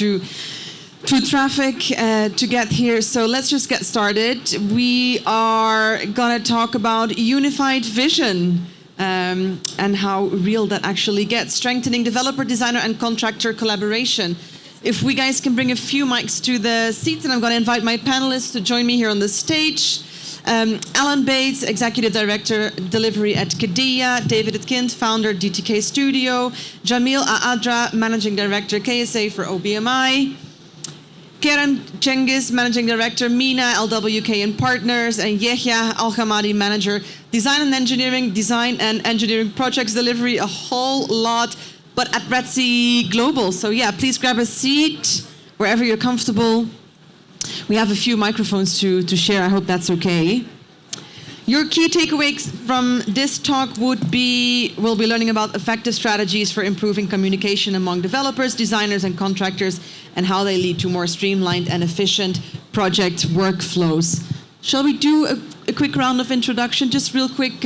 through traffic to get here. So let's just get started. We are going to talk about unified vision and how real that actually gets. Strengthening developer, designer, and contractor collaboration. If we guys can bring a few mics to the seats, and I'm going to invite my panelists to join me here on the stage. Alan Bates, Executive Director, Delivery at Qiddiya. David Atkind, Founder, DTK Studio. Jamil Aadra, Managing Director, KSA for OBMI. Kerem Cengiz, Managing Director, MENA, LWK and Partners. And Yehya Al-Hamadi, Manager, Design and Engineering Projects Delivery, a whole lot, but at Red Sea Global. So yeah, please grab a seat wherever you're comfortable. We have a few microphones to share. I hope that's okay. Your key takeaways from this talk we'll be learning about effective strategies for improving communication among developers, designers, and contractors, and how they lead to more streamlined and efficient project workflows. Shall we do a quick round of introduction? Just real quick.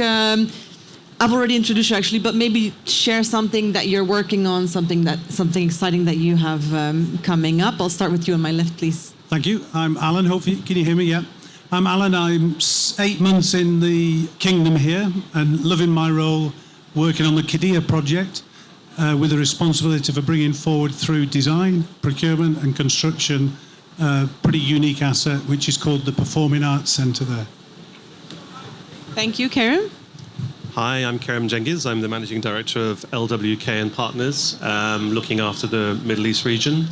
I've already introduced you actually, but maybe share something that you're working on, something exciting that you have coming up. I'll start with you on my left, please. Thank you. I'm Alan. Hopefully, can you hear me? Yeah. I'm Alan. I'm 8 months in the kingdom here and loving my role working on the Qiddiya project with the responsibility for bringing forward through design, procurement and construction a pretty unique asset, which is called the Performing Arts Centre there. Thank you, Kerem. Hi, I'm Kerem Cengiz. I'm the Managing Director of LWK and Partners, looking after the Middle East region.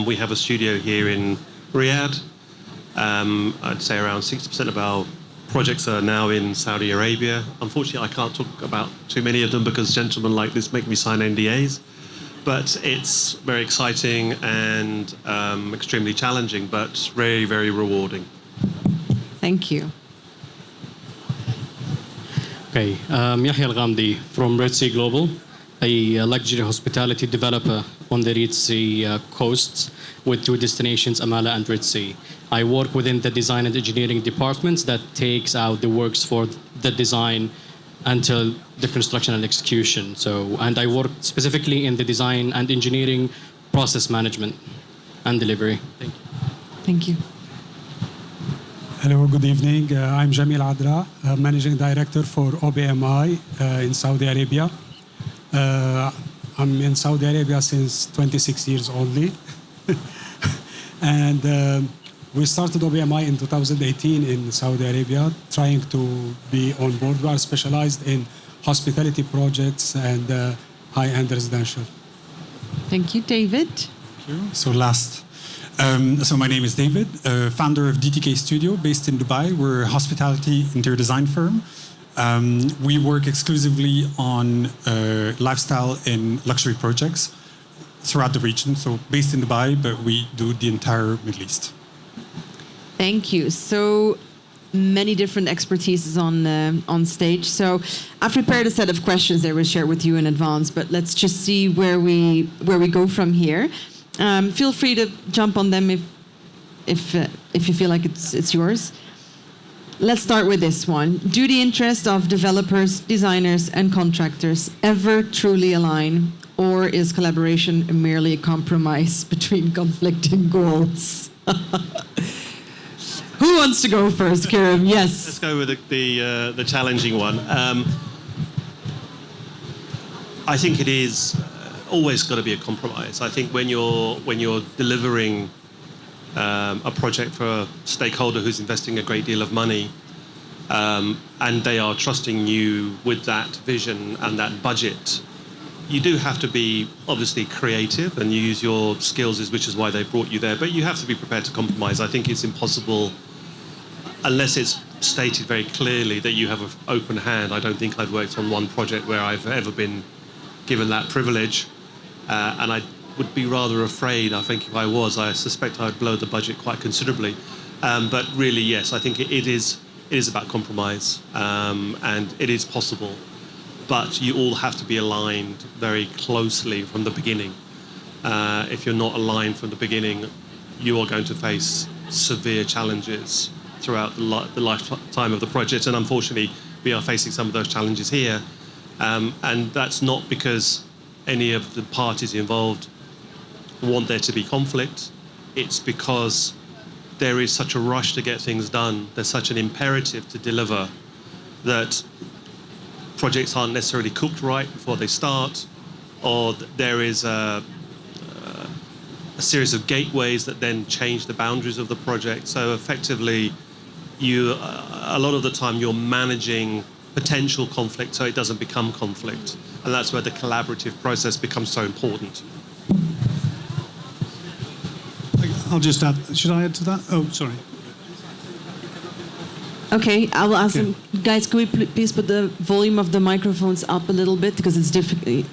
We have a studio here in Riyadh. I'd say around 60% of our projects are now in Saudi Arabia. Unfortunately, I can't talk about too many of them because gentlemen like this make me sign NDAs. But it's very exciting and extremely challenging, but very, very rewarding. Thank you. Okay, Yahya Al-Ghamdi from Red Sea Global, a luxury hospitality developer on the Red Sea coast with 2 destinations, Amala and Red Sea. I work within the design and engineering departments that takes out the works for the design until the construction and execution. And I work specifically in the design and engineering process management and delivery. Thank you. Thank you. Hello, good evening. I'm Jamil Adra, Managing Director for OBMI in Saudi Arabia. I'm in Saudi Arabia since 26 years only. And we started OBMI in 2018 in Saudi Arabia, trying to be on board. We are specialized in hospitality projects and high-end residential. Thank you, David. Thank you. So my name is David, founder of DTK Studio based in Dubai. We're a hospitality interior design firm. We work exclusively on lifestyle and luxury projects throughout the region. So based in Dubai, but we do the entire Middle East. Thank you. So many different expertises on stage. So I've prepared a set of questions that we'll share with you in advance, but let's just see where we go from here. Feel free to jump on them if you feel like it's yours. Let's start with this one. Do the interests of developers, designers, and contractors ever truly align, or is collaboration merely a compromise between conflicting goals? Who wants to go first, Kerem? Yes. Let's go with the challenging one. I think it is always got to be a compromise. I think when you're delivering a project for a stakeholder who's investing a great deal of money, and they are trusting you with that vision and that budget, you do have to be obviously creative and use your skills, which is why they brought you there. But you have to be prepared to compromise. I think it's impossible unless it's stated very clearly that you have an open hand. I don't think I've worked on one project where I've ever been given that privilege. And I would be rather afraid. I think if I was, I suspect I'd blow the budget quite considerably. But really, yes, I think it is about compromise, and it is possible. But you all have to be aligned very closely from the beginning. If you're not aligned from the beginning, you are going to face severe challenges throughout the lifetime of the project. And unfortunately, we are facing some of those challenges here. And that's not because any of the parties involved want there to be conflict. It's because there is such a rush to get things done. There's such an imperative to deliver that projects aren't necessarily cooked right before they start, or there is a series of gateways that then change the boundaries of the project. So effectively, a lot of the time you're managing potential conflict so it doesn't become conflict. And that's where the collaborative process becomes so important. I'll just add, should I add to that? Oh, sorry. Okay, I will ask them, guys, could we please put the volume of the microphones up a little bit because it's difficult.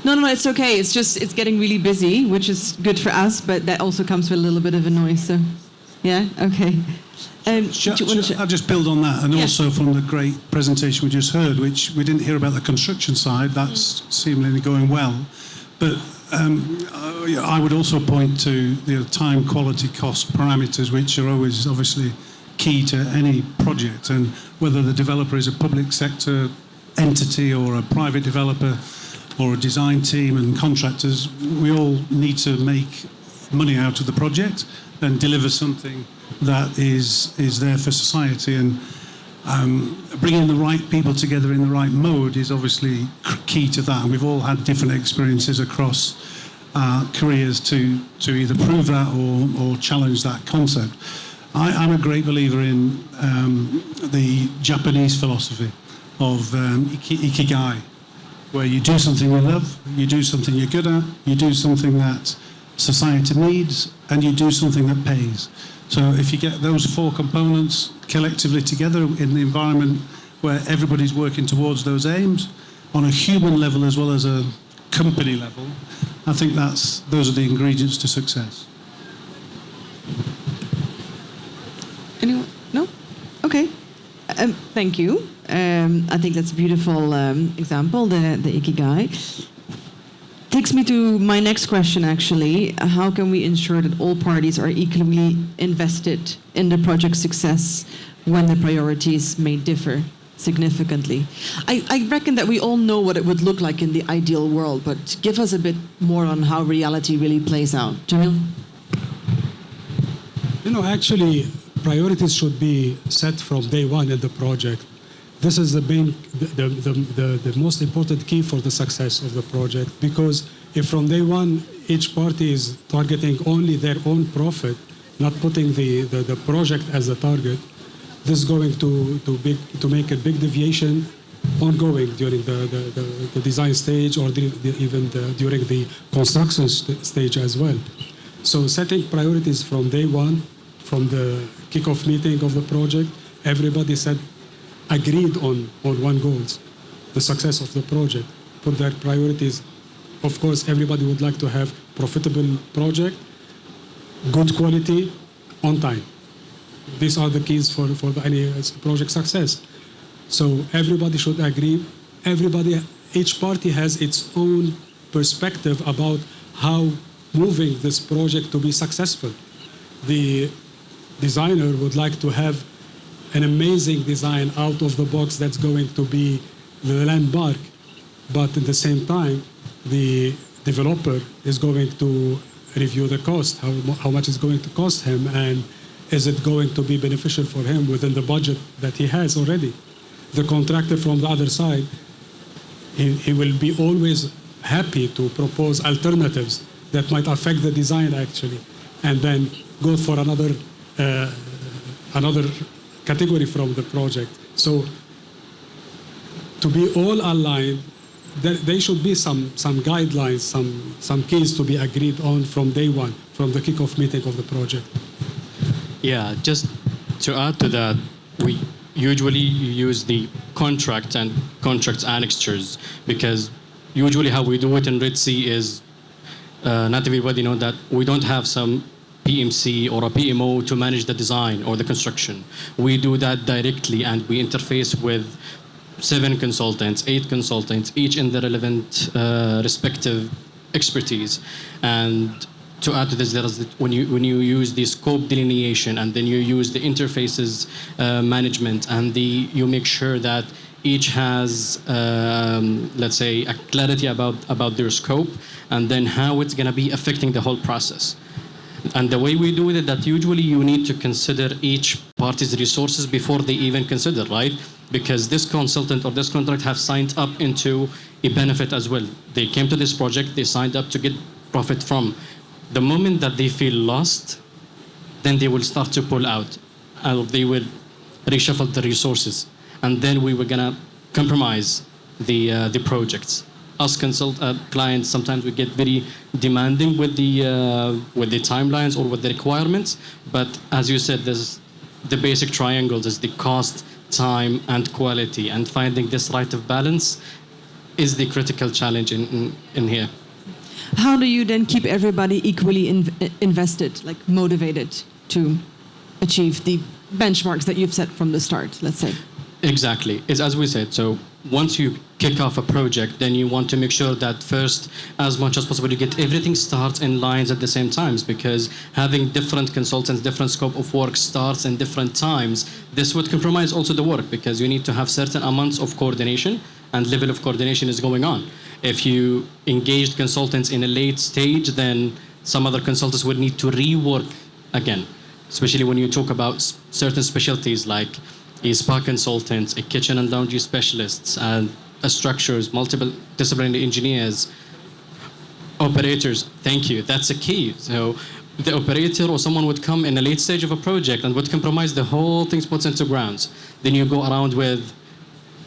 No, it's okay. It's just, it's getting really busy, which is good for us, but that also comes with a little bit of a noise. So, yeah, okay. I'll just build on that, and also from the great presentation we just heard, which we didn't hear about the construction side. That's seemingly going well, but I would also point to the time, quality, cost parameters, which are always obviously key to any project, and whether the developer is a public sector entity or a private developer or a design team and contractors, we all need to make money out of the project and deliver something that is there for society. And bringing the right people together in the right mode is obviously key to that. And we've all had different experiences across our careers to either prove that or challenge that concept. I'm a great believer in the Japanese philosophy of ikigai, where you do something you love, you do something you're good at, you do something that society needs, and you do something that pays. So if you get those four components collectively together in the environment where everybody's working towards those aims on a human level as well as a company level, I think those are the ingredients to success. Anyone? No? Okay. Thank you. I think that's a beautiful example, the ikigai. Takes me to my next question, actually. How can we ensure that all parties are equally invested in the project's success when the priorities may differ significantly? I reckon that we all know what it would look like in the ideal world, but give us a bit more on how reality really plays out. Jamil? Actually, priorities should be set from day one in the project. This is the most important key for the success of the project, because if from day one each party is targeting only their own profit, not putting the project as the target, this is going to make a big deviation ongoing during the design stage or even during the construction stage as well. So setting priorities from day one, from the kickoff meeting of the project, everybody agreed on one goals, the success of the project, put their priorities. Of course, everybody would like to have profitable project, good quality, on time. These are the keys for any project success. So everybody should agree. Each party has its own perspective about how moving this project to be successful. The designer would like to have an amazing design out of the box that's going to be the landmark, but at the same time, the developer is going to review the cost, how much it's going to cost him, and is it going to be beneficial for him within the budget that he has already. The contractor from the other side, he will be always happy to propose alternatives that might affect the design actually, and then go for another category from the project. So to be all aligned, there should be some guidelines, some keys to be agreed on from day one, from the kickoff meeting of the project. Yeah, just to add to that, we usually use the contract and contracts annexures, because usually how we do it in Red Sea is not everybody know that we don't have some PMC or a PMO to manage the design or the construction. We do that directly, and we interface with 7 consultants, 8 consultants, each in the relevant respective expertise. And to add to this, there is when you use the scope delineation, and then you use the interfaces management, and you make sure that each has, let's say, a clarity about their scope and then how it's going to be affecting the whole process. And the way we do it, that usually you need to consider each party's resources before they even consider, right? Because this consultant or this contract have signed up into a benefit as well. They came to this project, they signed up to get profit from. The moment that they feel lost, then they will start to pull out, and they will reshuffle the resources, and then we were gonna compromise the projects. Us clients, sometimes we get very demanding with the timelines or with the requirements. But as you said, there's the basic triangles: is the cost, time, and quality, and finding this right of balance is the critical challenge in here. How do you then keep everybody equally invested, like motivated to achieve the benchmarks that you've set from the start, let's say? Exactly. It's as we said. So once you kick off a project, then you want to make sure that first, as much as possible, you get everything starts in lines at the same times, because having different consultants, different scope of work starts in different times, this would compromise also the work, because you need to have certain amounts of coordination and level of coordination is going on. If you engaged consultants in a late stage, then some other consultants would need to rework again, especially when you talk about certain specialties like a spa consultant, a kitchen and laundry specialists, and structures, multiple disciplinary engineers, operators. Thank you. That's a key. So the operator or someone would come in a late stage of a project and would compromise the whole thing, puts into grounds. Then you go around with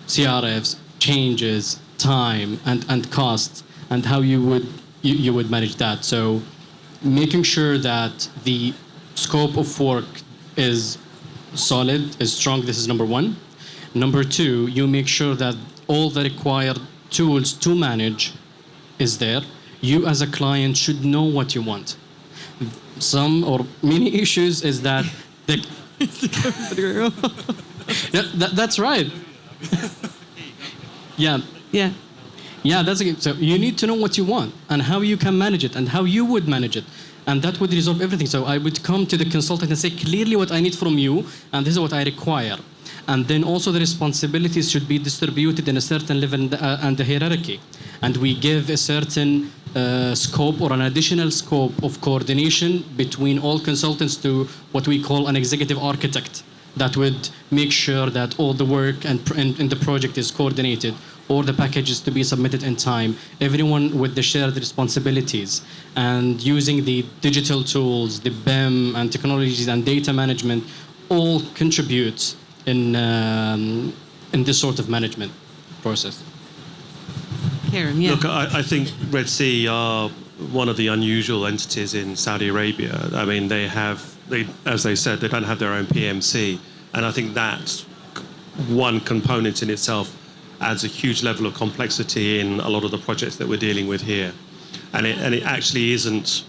CRFs, changes, time, and cost, and how you would manage that. So making sure that the scope of work is solid, is strong. This is number one. Number two, you make sure that all the required tools to manage is there. You as a client should know what you want. Some or many issues is that that's right. Yeah. That's a, so you need to know what you want and how you can manage it and how you would manage it. And that would resolve everything. So I would come to the consultant and say clearly what I need from you, and this is what I require. And then also the responsibilities should be distributed in a certain level and the hierarchy. And we give a certain scope or an additional scope of coordination between all consultants to what we call an executive architect that would make sure that all the work and the project is coordinated, or the packages to be submitted in time, everyone with the shared responsibilities, and using the digital tools, the BIM and technologies and data management, all contribute in this sort of management process. Karen, yeah. Look, I think Red Sea are one of the unusual entities in Saudi Arabia. I mean, as they said, they don't have their own PMC, and I think that's one component in itself adds a huge level of complexity in a lot of the projects that we're dealing with here. And it actually isn't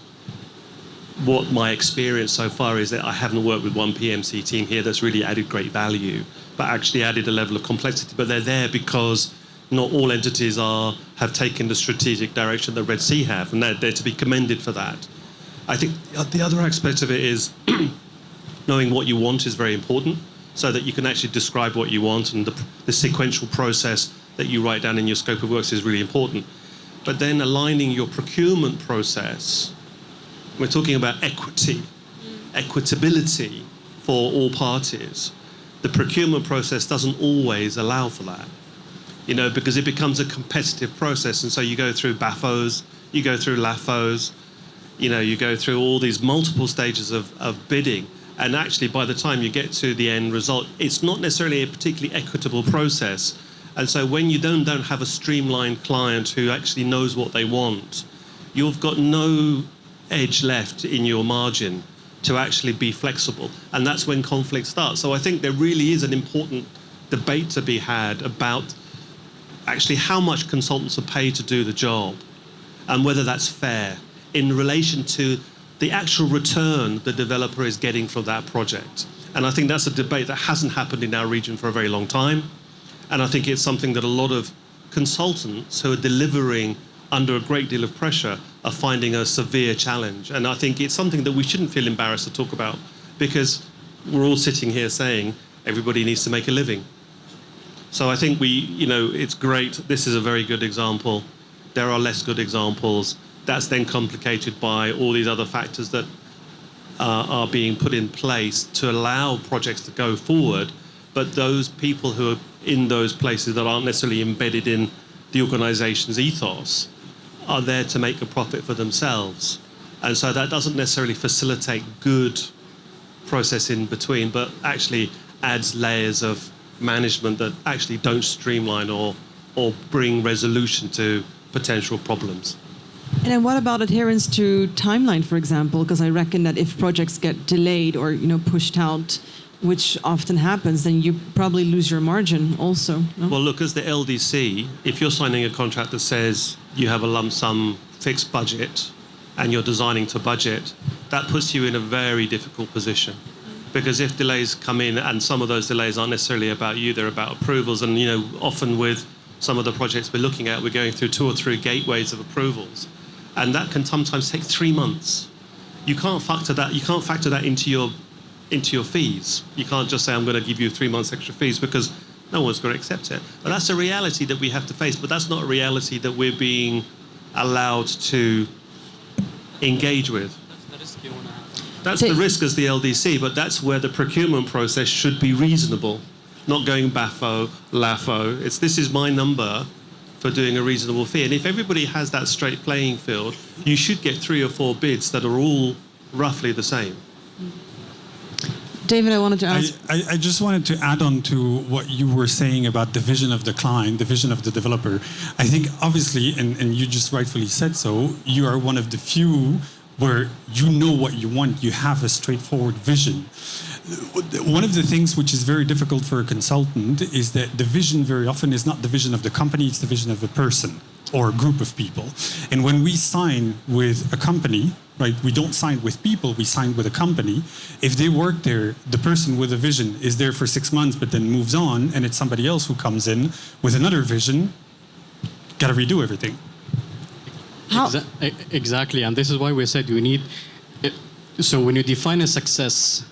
what my experience so far is, that I haven't worked with one PMC team here that's really added great value, but actually added a level of complexity. But they're there because not all entities have taken the strategic direction that Red Sea have, and they're to be commended for that. I think the other aspect of it is knowing what you want is very important, so that you can actually describe what you want, and the sequential process that you write down in your scope of works is really important. But then aligning your procurement process, we're talking about equity, equitability for all parties. The procurement process doesn't always allow for that, because it becomes a competitive process. And so you go through BAFOs, you go through LAFOs, you go through all these multiple stages of bidding. And actually, by the time you get to the end result, it's not necessarily a particularly equitable process. And so when you don't have a streamlined client who actually knows what they want, you've got no edge left in your margin to actually be flexible. And that's when conflict starts. So I think there really is an important debate to be had about actually how much consultants are paid to do the job and whether that's fair in relation to the actual return the developer is getting from that project. And I think that's a debate that hasn't happened in our region for a very long time. And I think it's something that a lot of consultants who are delivering under a great deal of pressure are finding a severe challenge. And I think it's something that we shouldn't feel embarrassed to talk about, because we're all sitting here saying everybody needs to make a living. So I think it's great. This is a very good example. There are less good examples. That's then complicated by all these other factors that are being put in place to allow projects to go forward. But those people who are in those places that aren't necessarily embedded in the organization's ethos are there to make a profit for themselves. And so that doesn't necessarily facilitate good process in between, but actually adds layers of management that actually don't streamline or bring resolution to potential problems. And then what about adherence to timeline, for example? Because I reckon that if projects get delayed or pushed out, which often happens, then you probably lose your margin also. No? Well, look, as the LDC, if you're signing a contract that says you have a lump sum fixed budget and you're designing to budget, that puts you in a very difficult position. Because if delays come in, and some of those delays aren't necessarily about you, they're about approvals. And often with some of the projects we're looking at, we're going through 2 or 3 gateways of approvals, and that can sometimes take 3 months. You can't factor that into your fees. You can't just say I'm going to give you 3 months extra fees because no one's going to accept it. But that's a reality that we have to face. But that's not a reality that we're being allowed to engage with. That's the risk as the LDC, but that's where the procurement process should be reasonable, not going BAFO, LAFO. This is my number for doing a reasonable fee. And if everybody has that straight playing field, you should get 3 or 4 bids that are all roughly the same. David, I wanted to ask. I just wanted to add on to what you were saying about the vision of the client, the vision of the developer. I think obviously, and you just rightfully said so, you are one of the few where you know what you want, you have a straightforward vision. One of the things which is very difficult for a consultant is that the vision very often is not the vision of the company, it's the vision of a person or a group of people. And when we sign with a company, right, we don't sign with people, we sign with a company. If they work there, the person with a vision is there for 6 months but then moves on, and it's somebody else who comes in with another vision, gotta redo everything. Exactly, and this is why we said you need. So when you define a success,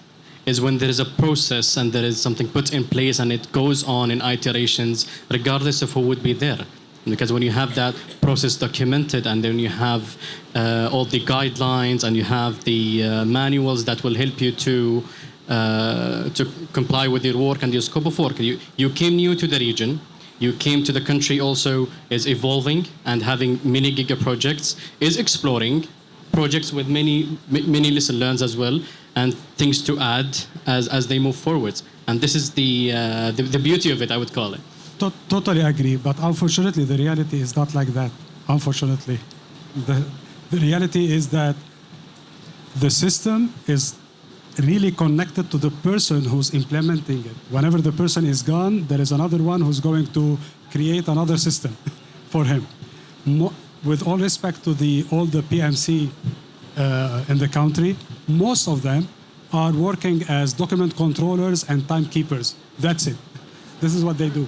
is when there is a process and there is something put in place and it goes on in iterations, regardless of who would be there. Because when you have that process documented, and then you have all the guidelines and you have the manuals that will help you to comply with your work and your scope of work. You came new to the region. You came to the country also is evolving and having many giga projects, is exploring projects with many lesson learns as well, and things to add as they move forward. And this is the beauty of it, I would call it. Totally agree, but unfortunately the reality is not like that. Unfortunately, the reality is that the system is really connected to the person who's implementing it. Whenever the person is gone, there is another one who's going to create another system for him. With all respect to all the PMC in the country, most of them are working as document controllers and timekeepers. That's it. This is what they do.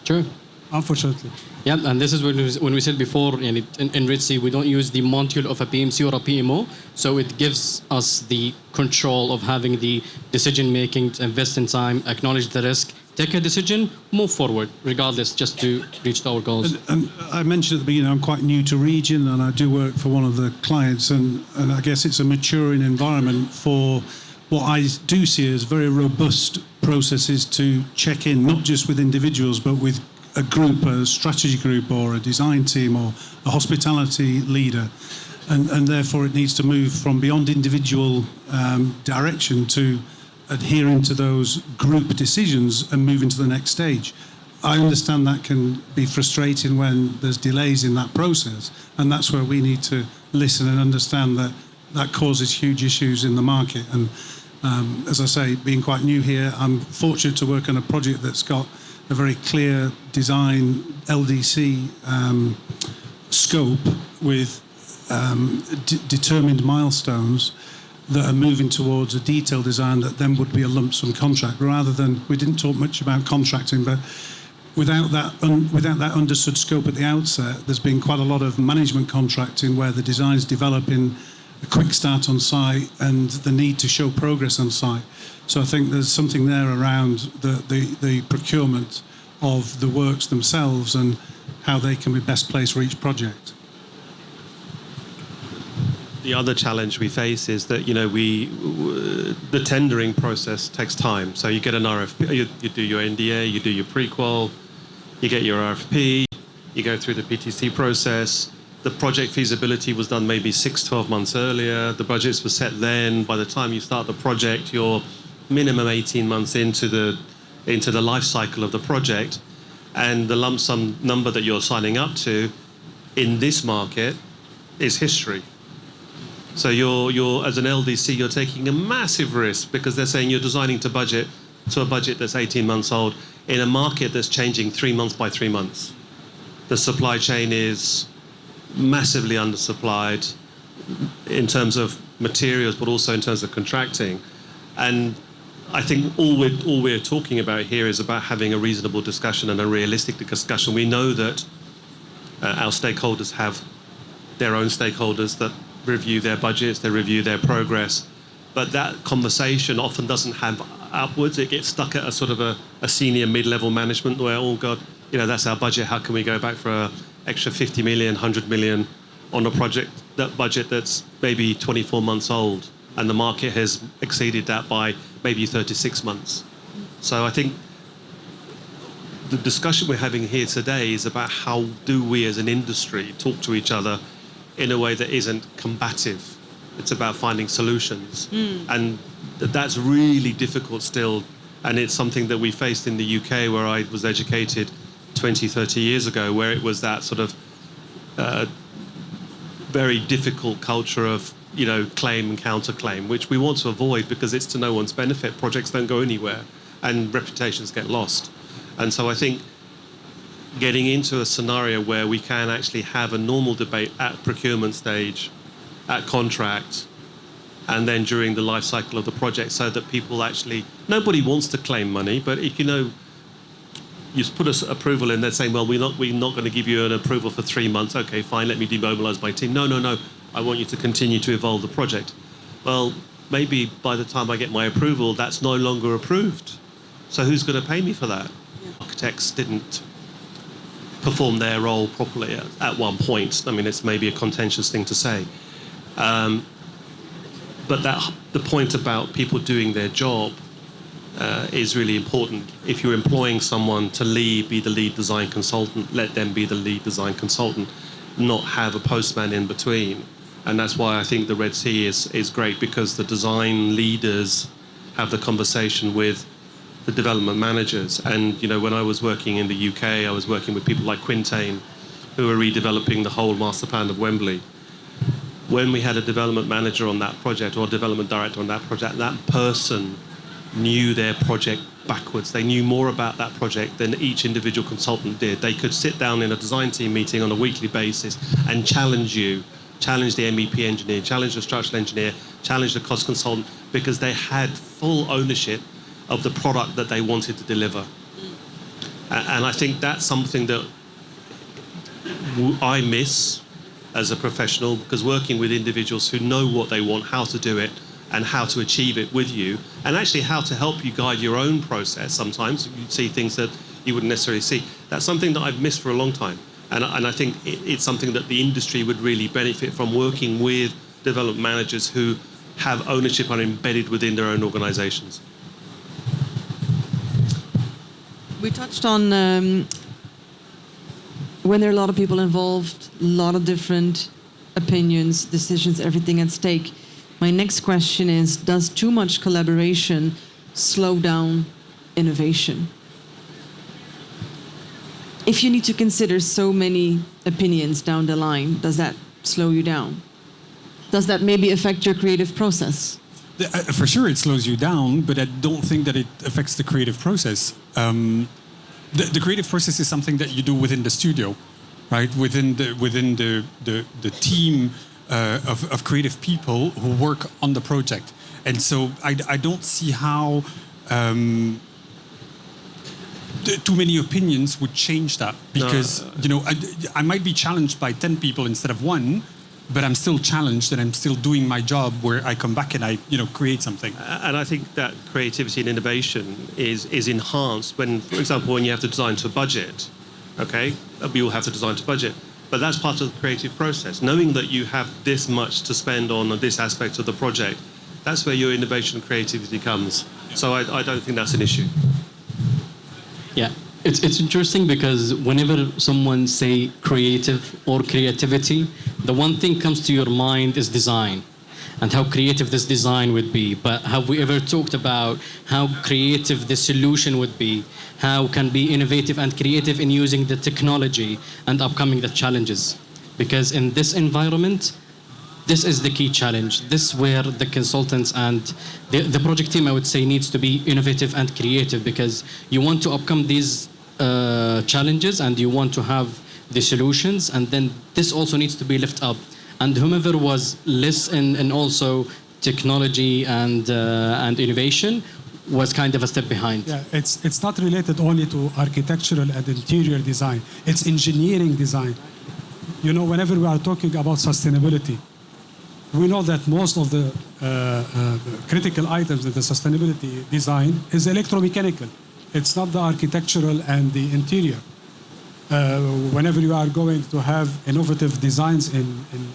True. Unfortunately. Yeah, and this is when we said before, in Red Sea, we don't use the module of a PMC or a PMO, so it gives us the control of having the decision-making, invest in time, acknowledge the risk, take a decision, move forward, regardless, just to reach our goals. And I mentioned at the beginning, I'm quite new to region, and I do work for one of the clients, and I guess it's a maturing environment for what I do see as very robust processes to check in, not just with individuals, but with a group, a strategy group or a design team or a hospitality leader. And therefore it needs to move from beyond individual direction to adhering to those group decisions and moving to the next stage. I understand that can be frustrating when there's delays in that process, and that's where we need to listen and understand that that causes huge issues in the market. And as I say, being quite new here, I'm fortunate to work on a project that's got a very clear design LDC scope with determined milestones that are moving towards a detailed design that then would be a lump sum contract, rather than, we didn't talk much about contracting, but without that understood scope at the outset, there's been quite a lot of management contracting where the designs develop in a quick start on site and the need to show progress on site. So I think there's something there around the procurement of the works themselves and how they can be best placed for each project. The other challenge we face is that, you know, the tendering process takes time. So you get an RFP, you do your NDA, you do your pre-qual, you get your RFP, you go through the PTC process. The project feasibility was done maybe 6-12 months earlier. The budgets were set then. By the time you start the project, you're minimum 18 months into the life cycle of the project. And the lump sum number that you're signing up to in this market is history. So you're as an LDC, you're taking a massive risk because they're saying you're designing to a budget that's 18 months old in a market that's changing 3 months by 3 months. The supply chain is massively undersupplied in terms of materials, but also in terms of contracting. And I think all we're talking about here is about having a reasonable discussion and a realistic discussion. We know that our stakeholders have their own stakeholders that review their budgets, they review their progress, but that conversation often doesn't have upwards. It gets stuck at a sort of a senior mid-level management where, oh God, you know, that's our budget, how can we go back for an extra 50 million, 100 million on a project, that budget that's maybe 24 months old, and the market has exceeded that by maybe 36 months. So I think the discussion we're having here today is about how do we as an industry talk to each other in a way that isn't combative. It's about finding solutions. And that's really difficult still. And it's something that we faced in the UK, where I was educated 20, 30 years ago, where it was that sort of very difficult culture of, you know, claim and counterclaim, which we want to avoid because it's to no one's benefit. Projects don't go anywhere and reputations get lost. And so I think getting into a scenario where we can actually have a normal debate at procurement stage, at contract, and then during the life cycle of the project, so that people actually, nobody wants to claim money, but if you know, you put us approval in, they're saying, well, we're not going to give you an approval for 3 months. Okay, fine, let me demobilize my team. No, I want you to continue to evolve the project. Well, maybe by the time I get my approval, that's no longer approved. So who's going to pay me for that? Yeah. Architects didn't perform their role properly at one point. I mean, it's maybe a contentious thing to say. But the point about people doing their job is really important. If you're employing someone to be the lead design consultant, let them be the lead design consultant, not have a postman in between. And that's why I think the Red Sea is great, because the design leaders have the conversation with the development managers. And, you know, when I was working in the UK, I was working with people like Quintain, who were redeveloping the whole master plan of Wembley. When we had a development manager on that project, or a development director on that project, that person knew their project backwards. They knew more about that project than each individual consultant did. They could sit down in a design team meeting on a weekly basis and challenge the MEP engineer, challenge the structural engineer, challenge the cost consultant, because they had full ownership of the product that they wanted to deliver. And I think that's something that I miss as a professional, because working with individuals who know what they want, how to do it, and how to achieve it with you, and actually how to help you guide your own process. Sometimes you see things that you wouldn't necessarily see. That's something that I've missed for a long time. And I think it's something that the industry would really benefit from, working with development managers who have ownership and are embedded within their own organizations. We touched on when there are a lot of people involved, a lot of different opinions, decisions, everything at stake. My next question is, does too much collaboration slow down innovation? If you need to consider so many opinions down the line, does that slow you down? Does that maybe affect your creative process? For sure it slows you down, but I don't think that it affects the creative process. The creative process is something that you do within the studio, right? Within the team of creative people who work on the project. And so I don't see how too many opinions would change that, because you know, I might be challenged by 10 people instead of one, but I'm still challenged and I'm still doing my job where I come back and I, create something. And I think that creativity and innovation is enhanced when, for example, when you have to design to a budget, okay? We all have to design to budget, but that's part of the creative process. Knowing that you have this much to spend on this aspect of the project, that's where your innovation and creativity comes. So I don't think that's an issue. Yeah, it's interesting because whenever someone say creative or creativity, the one thing comes to your mind is design and how creative this design would be. But have we ever talked about how creative the solution would be? How can be innovative and creative in using the technology and upcoming the challenges? Because in this environment, this is the key challenge. This is where the consultants and the project team, I would say, needs to be innovative and creative because you want to overcome these challenges and you want to have the solutions, and then this also needs to be lifted up. And whomever was less in also technology and innovation was kind of a step behind. Yeah, it's not related only to architectural and interior design. It's engineering design. Whenever we are talking about sustainability, we know that most of the critical items in the sustainability design is electromechanical. It's not the architectural and the interior. Whenever you are going to have innovative designs in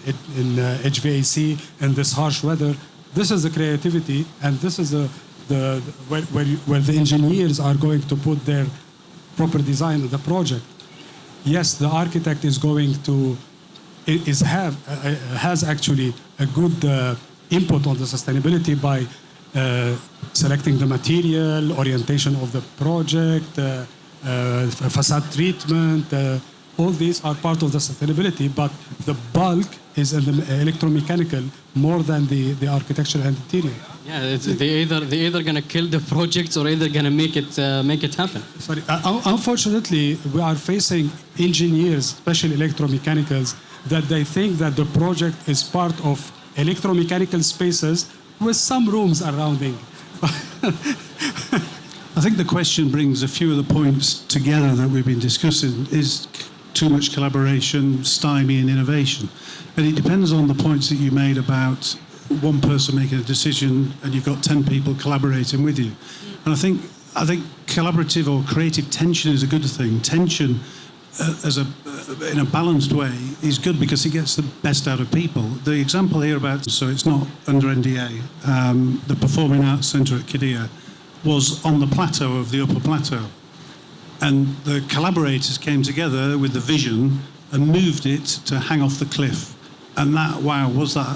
HVAC in this harsh weather, this is the creativity, and this is where the engineers are going to put their proper design of the project. Yes, the architect is going to has actually a good input on the sustainability by selecting the material, orientation of the project, facade treatment. All these are part of the sustainability, but the bulk is in the electromechanical more than the architecture and interior. Yeah, they're either gonna kill the projects or either gonna make it happen. Sorry, unfortunately, we are facing engineers, especially electromechanicals, that they think that the project is part of electromechanical spaces with some rooms surrounding. I think the question brings a few of the points together that we've been discussing. Is too much collaboration stymieing innovation? And it depends on the points that you made about one person making a decision and you've got 10 people collaborating with you. And I think collaborative or creative tension is a good thing. Tension in a balanced way is good because it gets the best out of people. The example here about, so it's not under NDA, the Performing Arts Centre at Qiddiya was on the plateau of the upper plateau. And the collaborators came together with the vision and moved it to hang off the cliff. And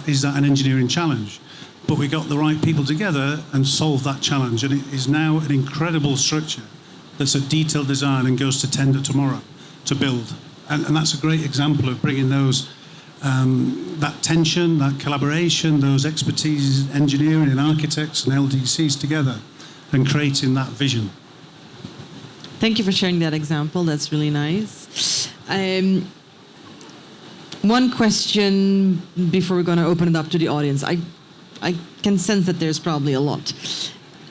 is that an engineering challenge? But we got the right people together and solved that challenge. And it is now an incredible structure that's a detailed design and goes to tender tomorrow to build. And that's a great example of bringing those, that tension, that collaboration, those expertise, engineering and architects and LDCs together and creating that vision. Thank you for sharing that example. That's really nice. One question before we're going to open it up to the audience. I can sense that there's probably a lot.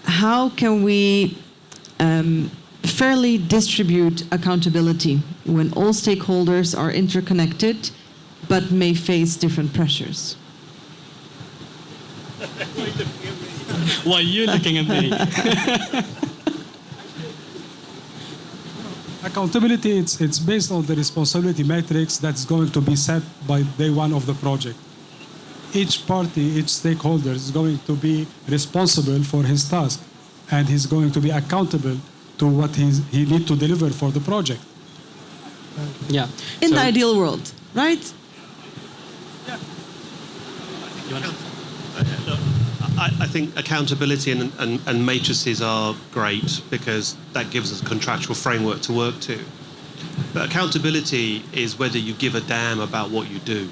How can we fairly distribute accountability when all stakeholders are interconnected but may face different pressures? Why are you looking at me? Accountability, it's based on the responsibility matrix that's going to be set by day one of the project. Each party, each stakeholder is going to be responsible for his task, and he's going to be accountable to what he needs to deliver for the project. Yeah. In the ideal world, right? I think accountability and matrices are great because that gives us a contractual framework to work to. But accountability is whether you give a damn about what you do.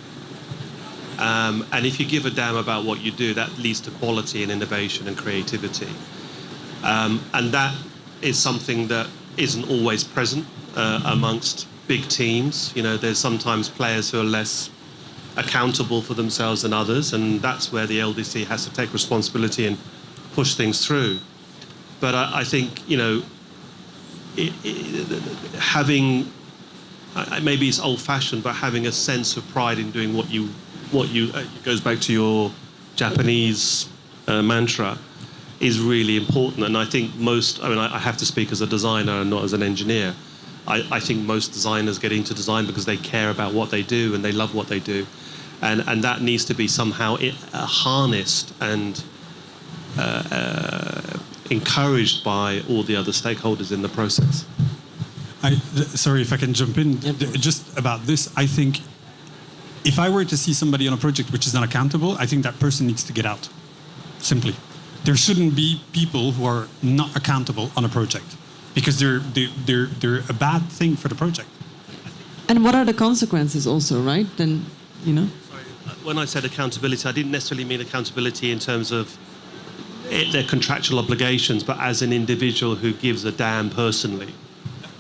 And if you give a damn about what you do, that leads to quality and innovation and creativity. And that is something that isn't always present amongst big teams. There's sometimes players who are less accountable for themselves than others, and that's where the LDC has to take responsibility and push things through. But I think, having, maybe it's old-fashioned, but having a sense of pride in doing what you what you it goes back to your Japanese mantra, is really important. And I think I have to speak as a designer and not as an engineer. I think most designers get into design because they care about what they do and they love what they do. And that needs to be somehow harnessed and encouraged by all the other stakeholders in the process. Sorry if I can jump in. Just about this, I think if I were to see somebody on a project which is not accountable, I think that person needs to get out. Simply. There shouldn't be people who are not accountable on a project because they're a bad thing for the project. And what are the consequences also, right? Then, you know. Sorry, when I said accountability, I didn't necessarily mean accountability in terms of their contractual obligations, but as an individual who gives a damn personally.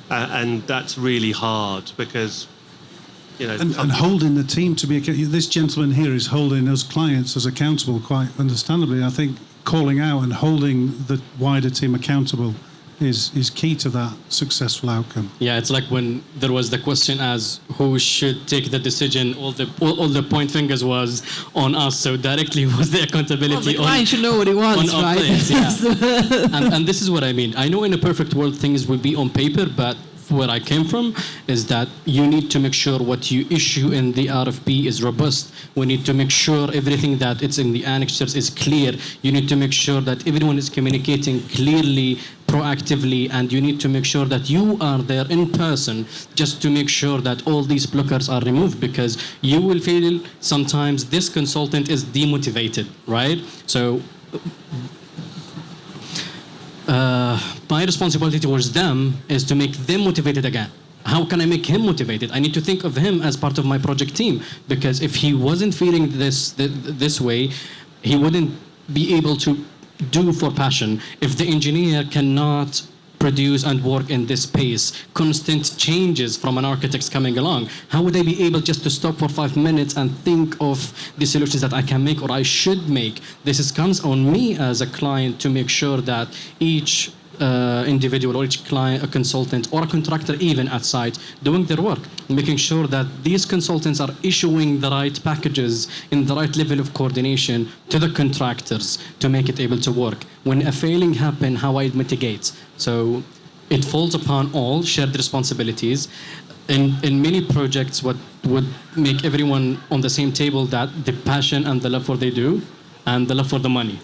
And that's really hard because, you know... And holding the team to be... This gentleman here is holding us clients as accountable quite understandably. I think calling out and holding the wider team accountable is key to that successful outcome. Yeah, it's like when there was the question as who should take the decision, all the point fingers was on us, so directly was the accountability the client should know what he wants, on right? Players, yeah. and this is what I mean. I know in a perfect world things will be on paper, but where I came from is that you need to make sure what you issue in the RFP is robust. We need to make sure everything that it's in the annexures is clear. You need to make sure that everyone is communicating clearly, proactively, and you need to make sure that you are there in person just to make sure that all these blockers are removed, because you will feel sometimes this consultant is demotivated, right? So my responsibility towards them is to make them motivated again. How can I make him motivated? I need to think of him as part of my project team, because if he wasn't feeling this way, he wouldn't be able to do for passion. If the engineer cannot produce and work in this pace, constant changes from an architect coming along, how would I be able just to stop for 5 minutes and think of the solutions that I can make or I should make? Comes on me as a client to make sure that each individual or each client, a consultant or a contractor even at site, doing their work, making sure that these consultants are issuing the right packages in the right level of coordination to the contractors to make it able to work. When a failing happens, how I mitigate. So it falls upon all shared responsibilities. In many projects, what would make everyone on the same table, that the passion and the love for what they do and the love for the money.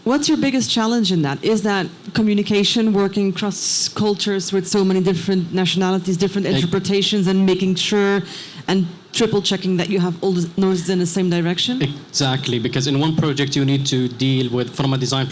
What's your biggest challenge in that? Is that communication, working across cultures with so many different nationalities, different interpretations, and making sure and triple checking that you have all the noses in the same direction? Exactly, because in one project you need to deal with, from a design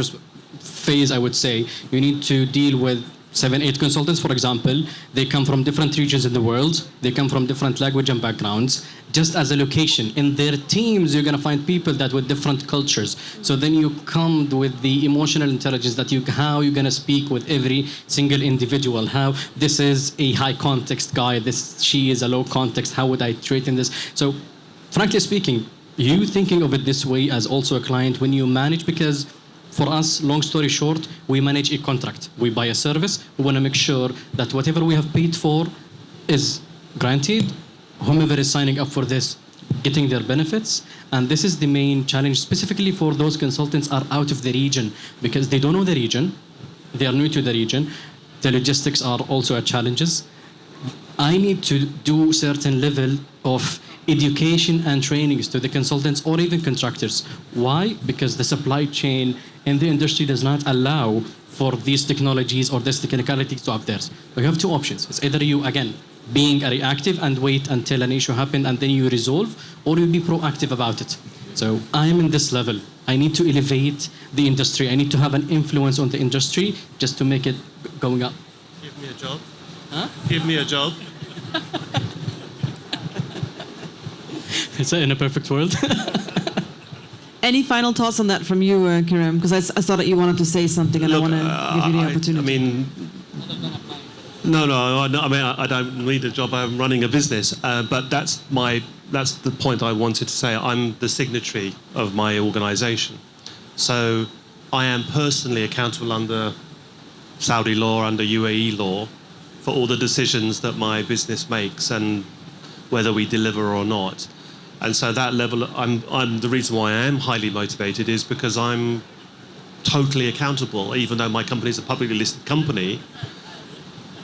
phase, I would say, you need to deal with 7-8 consultants, for example. They come from different regions in the world. They come from different language and backgrounds. Just as a location, in their teams, you're going to find people that with different cultures. So then you come with the emotional intelligence that how you're going to speak with every single individual. How this is a high context guy, she is a low context. How would I treat in this? So, frankly speaking, you thinking of it this way as also a client when you manage, because for us, long story short, we manage a contract. We buy a service. We want to make sure that whatever we have paid for is granted. Whomever is signing up for this, getting their benefits. And this is the main challenge, specifically for those consultants are out of the region, because they don't know the region. They are new to the region. The logistics are also a challenges. I need to do certain level of education and trainings to the consultants or even contractors. Why? Because the supply chain in the industry does not allow for these technologies or this technicality to up there. So you have two options. It's either you, again, being a reactive and wait until an issue happens and then you resolve, or you be proactive about it. So I'm in this level. I need to elevate the industry. I need to have an influence on the industry just to make it going up. Give me a job. Huh? Give me a job. Is that in a perfect world? Any final thoughts on that from you, Kiram? Because I saw that you wanted to say something, and I want to give you the opportunity. I mean, no. I mean, I don't need a job. I'm running a business, but that's the point I wanted to say. I'm the signatory of my organisation, so I am personally accountable under Saudi law, under UAE law, for all the decisions that my business makes and whether we deliver or not. And so that level, I'm the reason why I am highly motivated is because I'm totally accountable. Even though my company is a publicly listed company,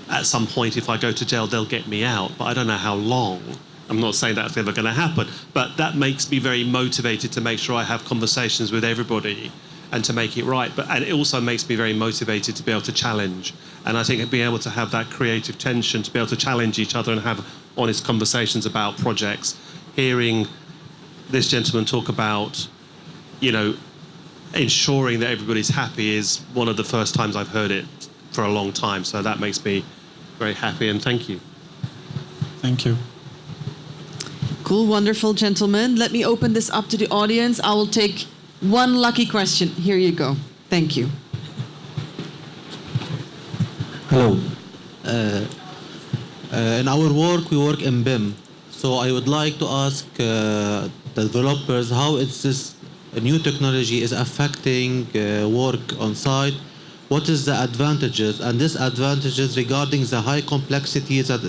at some point, if I go to jail, they'll get me out. But I don't know how long. I'm not saying that's ever going to happen. But that makes me very motivated to make sure I have conversations with everybody and to make it right. And it also makes me very motivated to be able to challenge. And I think being able to have that creative tension, to be able to challenge each other and have honest conversations about projects. Hearing this gentleman talk about, ensuring that everybody's happy is one of the first times I've heard it for a long time. So that makes me very happy, and thank you. Thank you. Cool, wonderful, gentlemen. Let me open this up to the audience. I will take one lucky question. Here you go. Thank you. Hello. In our work, we work in BIM. So I would like to ask the developers how this new technology is affecting work on site. What is the advantages and disadvantages regarding the high complexities that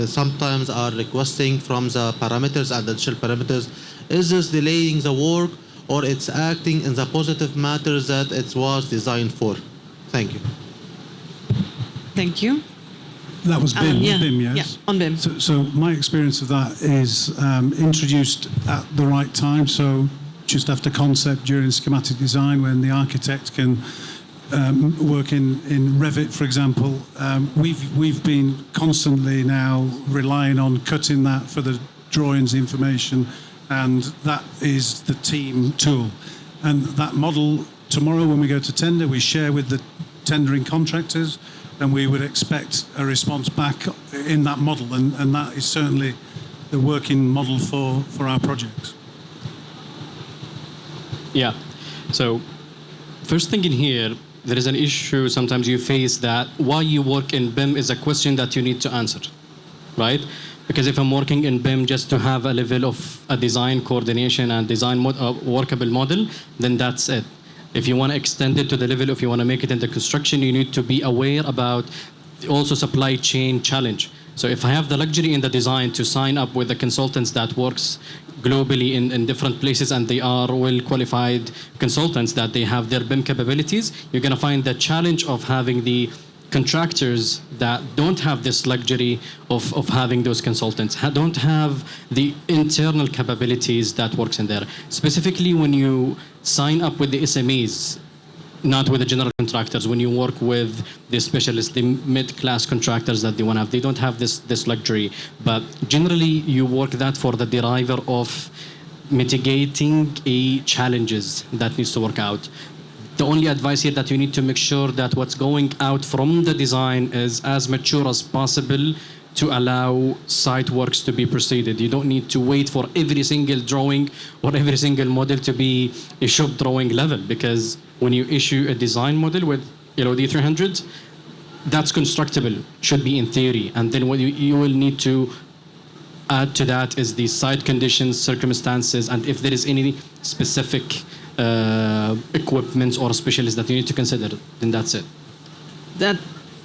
sometimes are requesting from the parameters and additional parameters? Is this delaying the work, or it's acting in the positive matters that it was designed for? Thank you. Thank you. That was BIM, yeah. BIM, yes? Yeah, on BIM. So my experience of that is introduced at the right time, so just after concept during schematic design, when the architect can work in Revit, for example. We've been constantly now relying on cutting that for the drawings information, and that is the team tool. And that model, tomorrow when we go to tender, we share with the tendering contractors, and we would expect a response back in that model, and that is certainly the working model for our projects. Yeah. So first thing in here, there is an issue sometimes you face that why you work in BIM is a question that you need to answer, right? Because if I'm working in BIM just to have a level of a design coordination and design workable model, then that's it. If you want to extend it to the level, if you want to make it into construction, you need to be aware about also supply chain challenge. So if I have the luxury in the design to sign up with the consultants that works globally in different places, and they are well qualified consultants that they have their BIM capabilities, you're going to find the challenge of having the contractors that don't have this luxury of having those consultants, don't have the internal capabilities that works in there. Specifically when you sign up with the SMEs, not with the general contractors, when you work with the specialists, the mid-class contractors that they don't have this luxury. But generally you work that for the driver of mitigating challenges that needs to work out. The only advice here that you need to make sure that what's going out from the design is as mature as possible to allow site works to be proceeded. You don't need to wait for every single drawing or every single model to be a shop drawing level, because when you issue a design model with LOD 300, that's constructible, should be in theory. And then what you will need to add to that is the site conditions, circumstances, and if there is any specific equipment or specialists that you need to consider, then that's it. That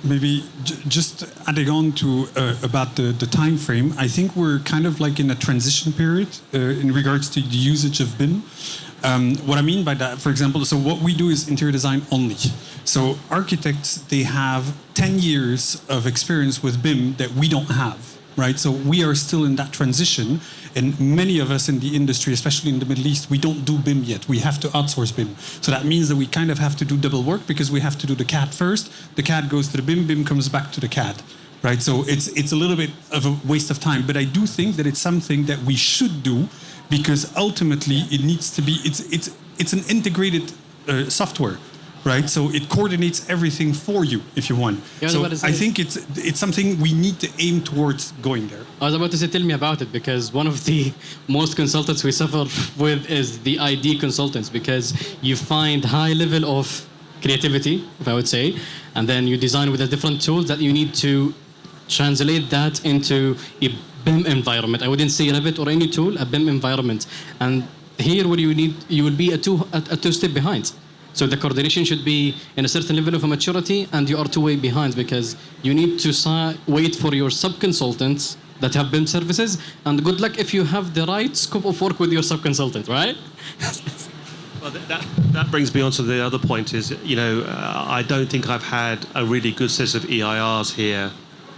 Maybe just adding on to about the time frame, I think we're kind of like in a transition period in regards to the usage of BIM. What I mean by that, for example, so what we do is interior design only. So architects, they have 10 years of experience with BIM that we don't have, right? So we are still in that transition. And many of us in the industry, especially in the Middle East, we don't do BIM yet. We have to outsource BIM. So that means that we kind of have to do double work, because we have to do the CAD first. The CAD goes to the BIM, BIM comes back to the CAD, right? So it's a little bit of a waste of time. But I do think that it's something that we should do, because ultimately it needs to be, it's an integrated software, right? So it coordinates everything for you if you want. Yeah, so I think it's something we need to aim towards going there. I was about to say, tell me about it, because one of the most consultants we suffer with is the ID consultants, because you find high level of creativity, if I would say, and then you design with a different tools that you need to translate that into a BIM environment. I wouldn't say Revit or any tool, a BIM environment. And here what you will be a two step behind. So the coordination should be in a certain level of maturity, and you are 2 way behind, because you need to wait for your sub-consultants that have BIM services. And good luck if you have the right scope of work with your sub-consultant, right? Well, that brings me on to the other point is, I don't think I've had a really good set of EIRs here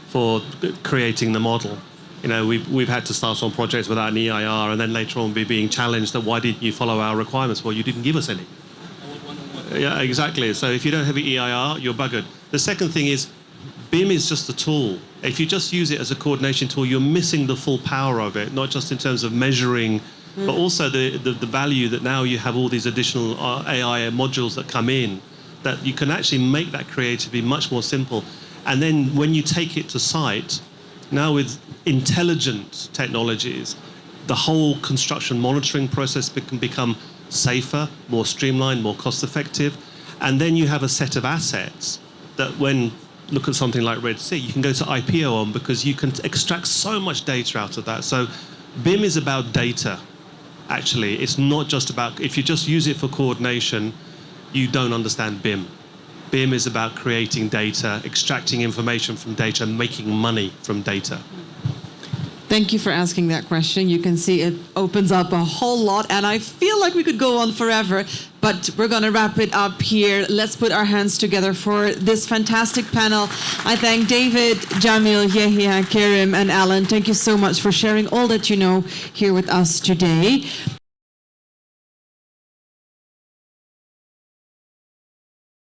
for creating the model. We've had to start on projects without an EIR and then later on be being challenged that why didn't you follow our requirements? Well, you didn't give us any. Yeah, exactly. So if you don't have an EIR, you're buggered. The second thing is BIM is just a tool. If you just use it as a coordination tool, you're missing the full power of it, not just in terms of measuring, but also the value that now you have all these additional AI modules that come in, that you can actually make that creativity much more simple. And then when you take it to site, now with intelligent technologies, the whole construction monitoring process can become safer, more streamlined, more cost effective. And then you have a set of assets that when look at something like Red Sea, you can go to IPO on because you can extract so much data out of that. So BIM is about data, actually. It's not just about, if you just use it for coordination, you don't understand BIM. BIM is about creating data, extracting information from data, and making money from data. Thank you for asking that question. You can see it opens up a whole lot, and I feel like we could go on forever, but we're going to wrap it up here. Let's put our hands together for this fantastic panel. I thank David, Jamil, Yehia, Kerim, and Alan. Thank you so much for sharing all that you know here with us today.